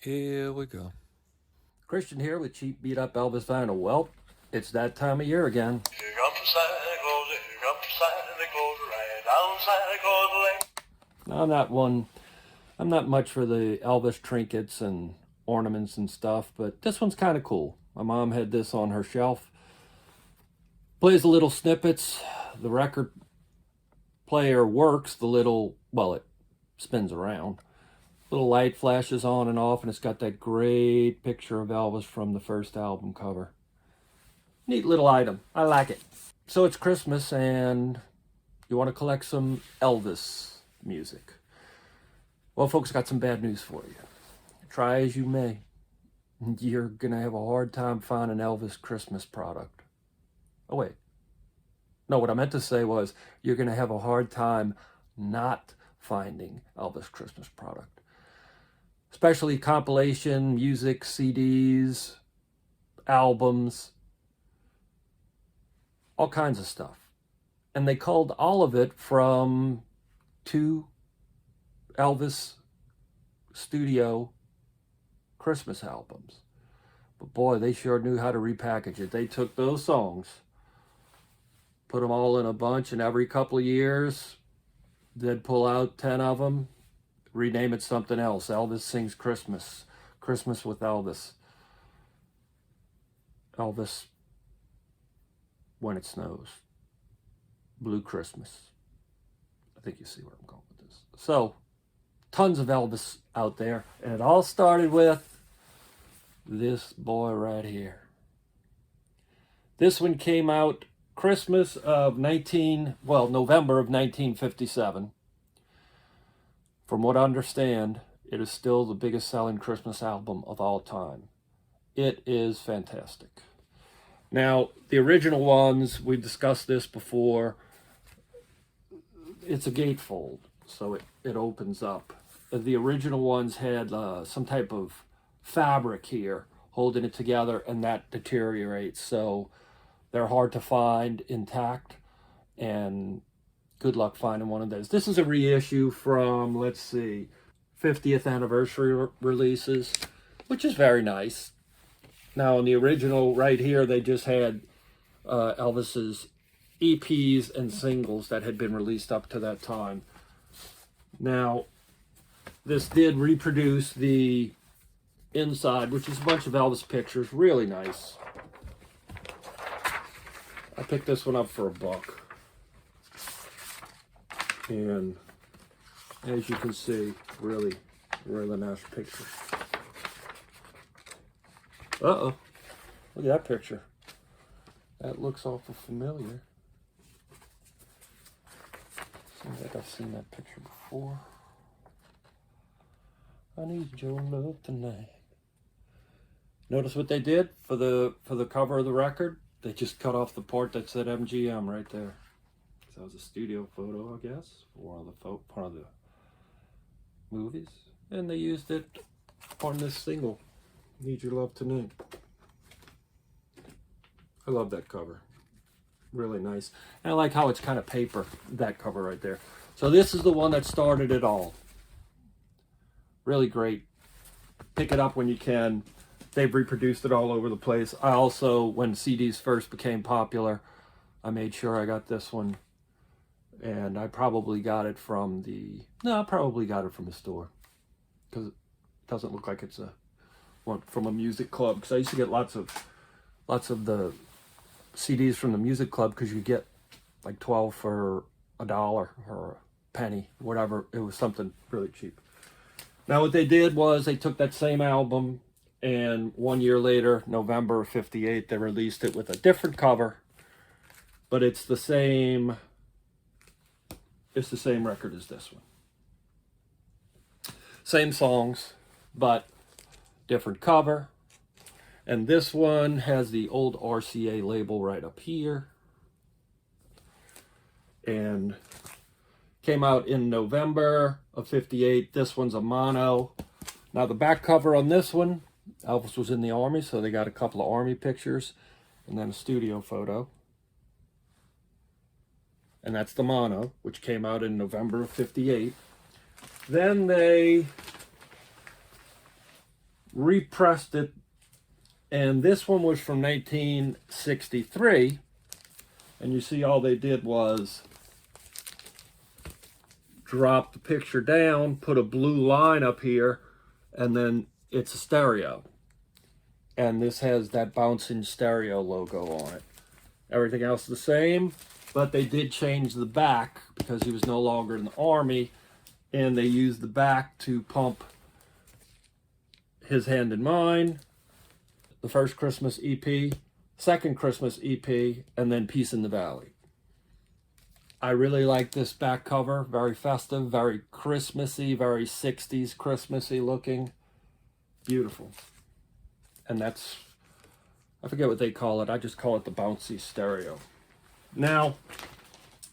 Here we go. Christian here with cheap beat up Elvis vinyl. Well, it's that time of year again. Here comes Santa Claus, here comes Santa Claus, right down Santa Claus Lane. I'm not much for the Elvis trinkets and ornaments and stuff, but this one's kind of cool. My mom had this on her shelf. Plays the little snippets. The record player works. It spins around. Little light flashes on and off, and it's got that great picture of Elvis from the first album cover. Neat little item. I like it. So it's Christmas, and you want to collect some Elvis music. Well, folks, got some bad news for you. Try as you may, you're going to have a hard time finding Elvis Christmas product. Oh, wait. No, what I meant to say was you're going to have a hard time not finding Elvis Christmas product. Especially compilation, music, CDs, albums, all kinds of stuff. And they culled all of it from 2 Elvis studio Christmas albums. But boy, they sure knew how to repackage it. They took those songs, put them all in a bunch, and every couple of years, they'd pull out 10 of them, rename it something else. Elvis Sings Christmas. Christmas with Elvis. Elvis When It Snows. Blue Christmas. I think you see where I'm going with this. So, tons of Elvis out there. And it all started with this boy right here. This one came out Christmas of November of 1957. From what I understand, it is still the biggest selling Christmas album of all time. It is fantastic. Now, the original ones, we discussed this before. It's a gatefold, so it opens up. The original ones had some type of fabric here holding it together, and that deteriorates. So they're hard to find intact, and good luck finding one of those. This is a reissue from, 50th anniversary releases, which is very nice. Now, in the original right here, they just had Elvis's EPs and singles that had been released up to that time. Now, this did reproduce the inside, which is a bunch of Elvis pictures. Really nice. I picked this one up for $1. And as you can see, really nice picture. Uh-oh. Look at that picture. That looks awful familiar. Seems like I've seen that picture before. I need your love tonight. Notice what they did for the cover of the record? They just cut off the part that said MGM right there. That was a studio photo, I guess, for part of the movies. And they used it on this single, Need Your Love Tonight. I love that cover. Really nice. And I like how it's kind of paper, that cover right there. So this is the one that started it all. Really great. Pick it up when you can. They've reproduced it all over the place. I also, when CDs first became popular, I made sure I got this one. And I probably got it from the store, because it doesn't look like it's one from a music club. Because I used to get lots of the CDs from the music club, because you get like 12 for $1 or a penny, whatever. It was something really cheap. Now what they did was they took that same album, and 1 year later, November of '58, they released it with a different cover, but it's the same. It's the same record as this one. Same songs, but different cover. And this one has the old RCA label right up here. And came out in November of '58. This one's a mono. Now the back cover on this one, Elvis was in the Army, so they got a couple of Army pictures and then a studio photo. And that's the mono, which came out in November of '58. Then they repressed it, and this one was from 1963, and you see all they did was drop the picture down, put a blue line up here, and then it's a stereo. And this has that bouncing stereo logo on it. Everything else the same, but they did change the back because he was no longer in the Army, and they used the back to pump His Hand in Mine, the first Christmas EP, second Christmas EP, and then Peace in the Valley. I really like this back cover. Very festive, very Christmassy, very 60s Christmassy looking. Beautiful. And that's, I forget what they call it. I just call it the bouncy stereo. Now,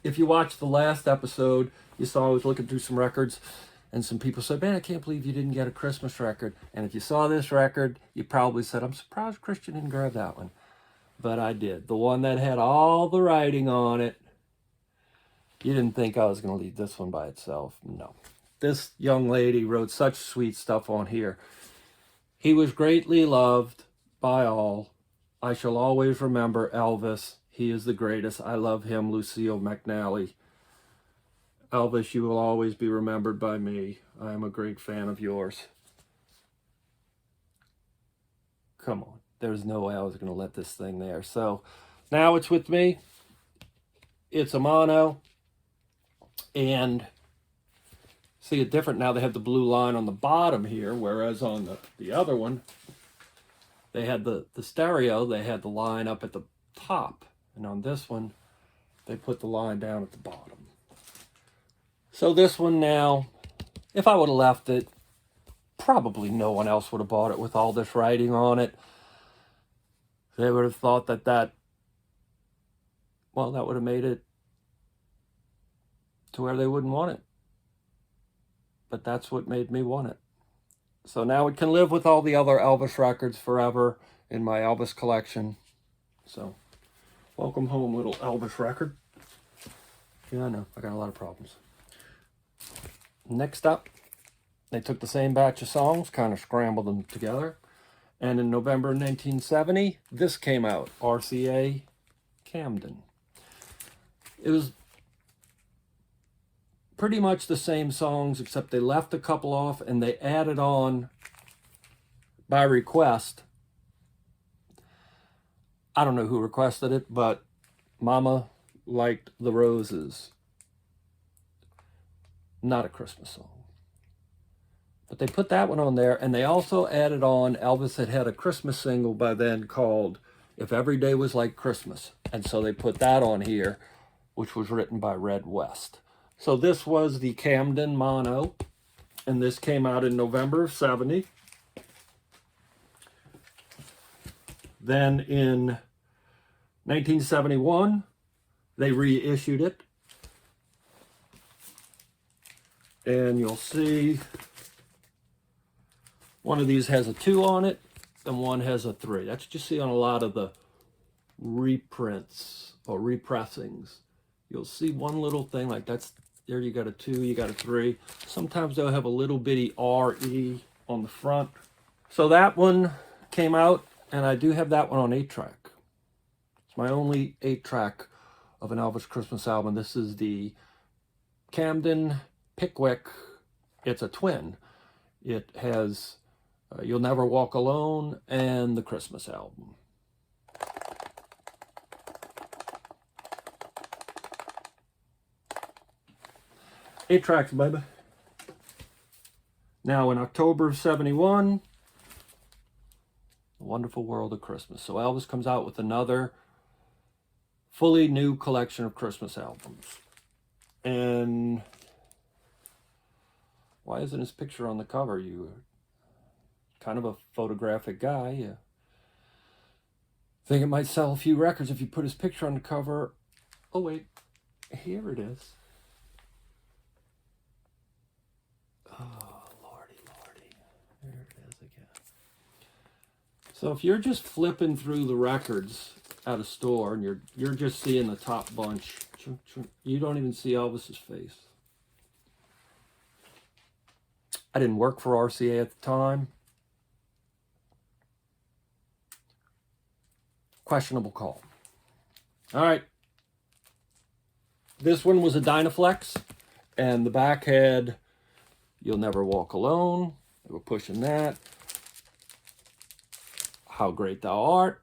if you watched the last episode, you saw I was looking through some records, and some people said, man, I can't believe you didn't get a Christmas record. And if you saw this record, you probably said, I'm surprised Christian didn't grab that one. But I did. The one that had all the writing on it. You didn't think I was going to leave this one by itself. No. This young lady wrote such sweet stuff on here. He was greatly loved by all. I shall always remember Elvis. He is the greatest. I love him, Lucille McNally. Elvis, you will always be remembered by me. I am a great fan of yours. Come on. There's no way I was going to let this thing there. So now it's with me. It's a mono. And see it different now. They have the blue line on the bottom here, whereas on the other one, they had the stereo. They had the line up at the top. And on this one, they put the line down at the bottom. So this one now, if I would have left it, probably no one else would have bought it with all this writing on it. They would have thought that would have made it to where they wouldn't want it. But that's what made me want it. So now it can live with all the other Elvis records forever in my Elvis collection. So, welcome home, little Elvis record. Yeah, I know, I got a lot of problems. Next up, they took the same batch of songs, kind of scrambled them together. And in November 1970, this came out, RCA Camden. It was pretty much the same songs, except they left a couple off and they added on by request. I don't know who requested it, but Mama Liked the Roses. Not a Christmas song. But they put that one on there, and they also added on, Elvis had a Christmas single by then called If Every Day Was Like Christmas. And so they put that on here, which was written by Red West. So this was the Camden mono, and this came out in November of 70. Then in 1971, they reissued it. And you'll see one of these has a 2 on it, and one has a 3. That's what you see on a lot of the reprints or repressings. You'll see one little thing like that's, there you got a 2, you got a 3. Sometimes they'll have a little bitty RE on the front. So that one came out, and I do have that one on 8-track. It's my only 8-track of an Elvis Christmas album. This is the Camden Pickwick. It's a twin. It has You'll Never Walk Alone and the Christmas album. Eight tracks, baby. Now in October of 71, The Wonderful World of Christmas. So Elvis comes out with another fully new collection of Christmas albums. And why isn't his picture on the cover? You kind of a photographic guy. You think it might sell a few records if you put his picture on the cover. Oh wait, here it is. Oh, lordy. There it is again. So if you're just flipping through the records at a store and you're just seeing the top bunch, you don't even see Elvis's face. I didn't work for RCA at the time. questionable call. All right. This one was a Dynaflex, and the back had You'll Never Walk Alone. They were pushing that. How Great Thou Art.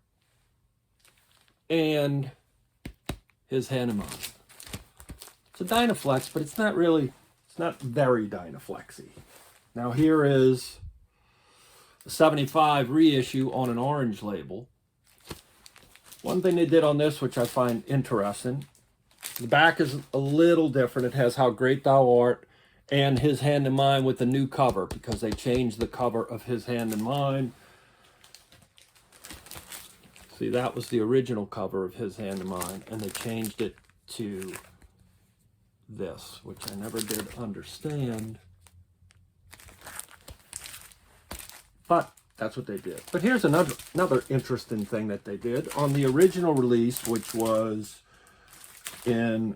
And His Hand in Mine. It's a Dynaflex, but it's not very Dynaflexy. Now here is a 75 reissue on an orange label. One thing they did on this, which I find interesting, the back is a little different. It has How Great Thou Art and His Hand in Mine with a new cover, because they changed the cover of His Hand in Mine. See, that was the original cover of His Hand in Mine, and they changed it to this, which I never did understand. But that's what they did. But here's another interesting thing that they did. On the original release, which was in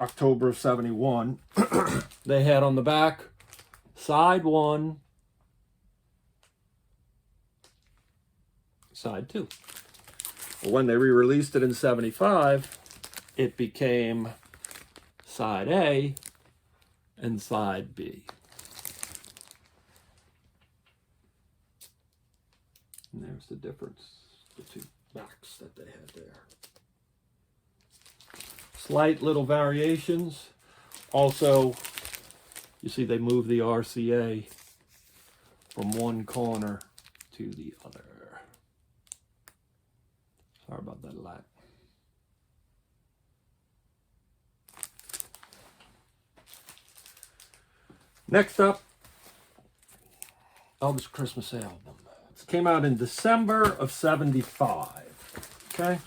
October of 71, they had on the back, side 1, side 2. Well, when they re-released it in 75, it became side A and side B. And there's the difference, the two backs that they had there. Slight little variations. Also, you see they moved the RCA from one corner to the other. Sorry about that light. Next up, Elvis Christmas album. It came out in December of 75. Okay?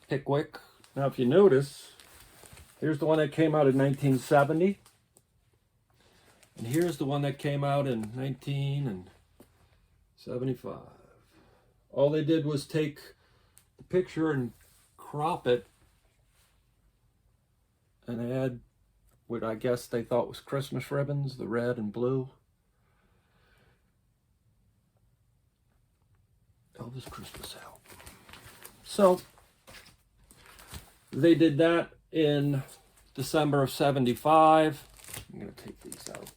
Pickwick. Now, if you notice, here's the one that came out in 1970. And here's the one that came out in 1975. All they did was take the picture and crop it and add what I guess they thought was Christmas ribbons, the red and blue. Elvis Christmas album. So they did that in December of 75. I'm going to take these out.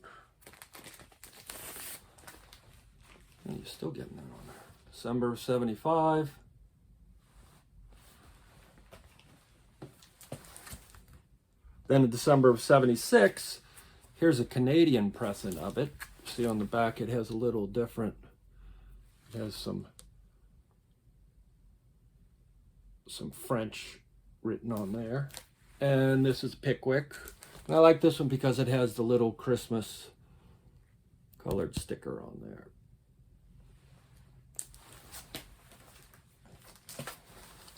And you're still getting that on there. December of 75. Then in December of 76, here's a Canadian pressing of it. See on the back it has a little different, it has some French written on there. And this is Pickwick. And I like this one because it has the little Christmas colored sticker on there.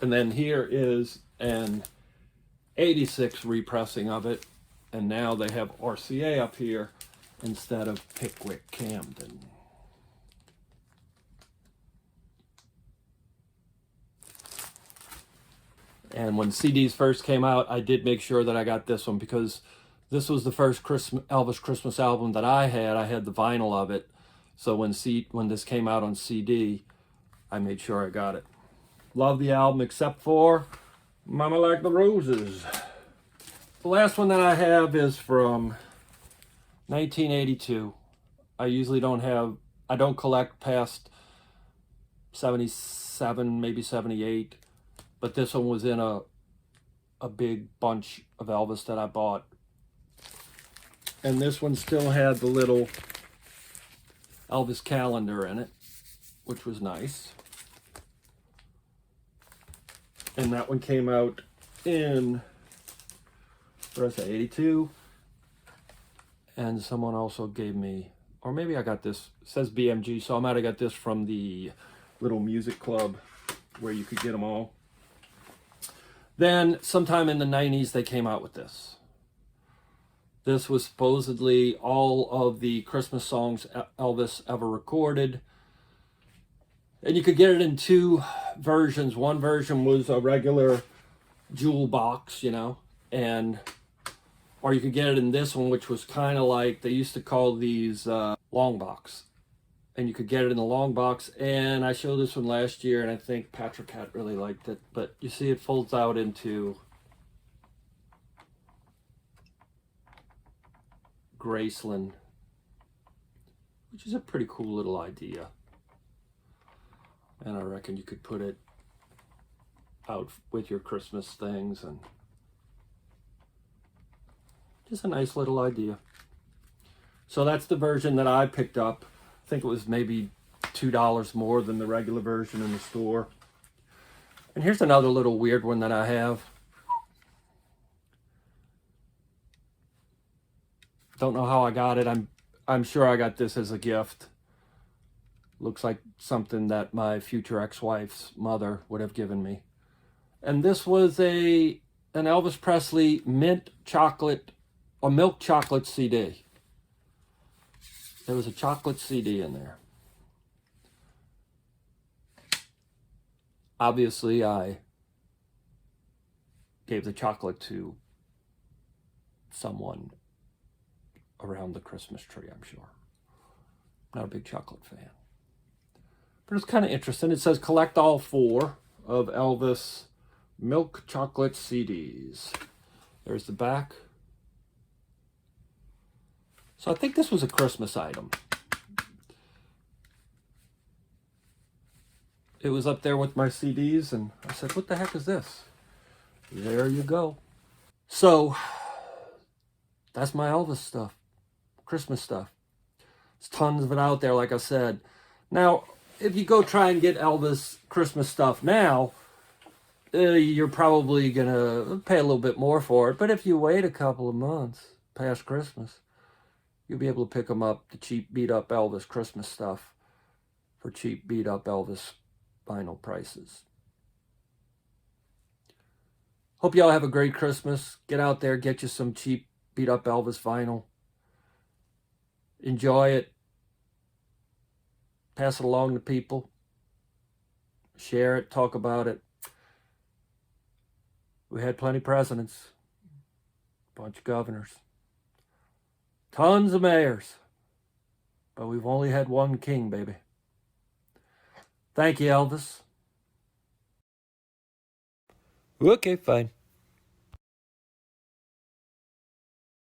And then here is an 86 repressing of it, and now they have RCA up here instead of Pickwick Camden. And when CDs first came out, I did make sure that I got this one because this was the first Elvis Christmas album that I had. I had the vinyl of it, so when this came out on CD, I made sure I got it. Love the album except for Mama Like the Roses. The last one that I have is from 1982. I usually don't collect past 77, maybe 78. But this one was in a big bunch of Elvis that I bought. And this one still had the little Elvis calendar in it, which was nice. And that one came out in, what did I say, 82. And someone also gave me, or maybe I got this, it says BMG, so I might have got this from the little music club where you could get them all. Then, sometime in the 90s, they came out with this. This was supposedly all of the Christmas songs Elvis ever recorded. And you could get it in two versions. One version was a regular jewel box, you know, or you could get it in this one, which was kind of like, they used to call these long box. and you could get it in the long box. And I showed this one last year, and I think Patrick Cat really liked it. But you see, it folds out into Graceland, which is a pretty cool little idea. And I reckon you could put it out with your Christmas things, and just a nice little idea. So that's the version that I picked up. I think it was maybe $2 more than the regular version in the store. And here's another little weird one that I have. Don't know how I got it. I'm sure I got this as a gift. Looks like something that my future ex-wife's mother would have given me. And this was an Elvis Presley milk chocolate CD. There was a chocolate CD in there. Obviously, I gave the chocolate to someone around the Christmas tree, I'm sure. Not a big chocolate fan. But it's kind of interesting. It says collect all 4 of Elvis milk chocolate CDs. There's the back. So I think this was a Christmas item. It was up there with my CDs, and I said, what the heck is this? There you go. So that's my Elvis stuff, Christmas stuff. There's tons of it out there, like I said. Now, if you go try and get Elvis Christmas stuff now, you're probably going to pay a little bit more for it. But if you wait a couple of months past Christmas, you'll be able to pick them up, the cheap beat-up Elvis Christmas stuff, for cheap beat-up Elvis vinyl prices. Hope y'all have a great Christmas. Get out there, get you some cheap beat-up Elvis vinyl. Enjoy it. Pass it along to people. Share it, talk about it. We had plenty of presidents, a bunch of governors, tons of mayors, but we've only had one king, baby. Thank you, Elvis. Okay, fine.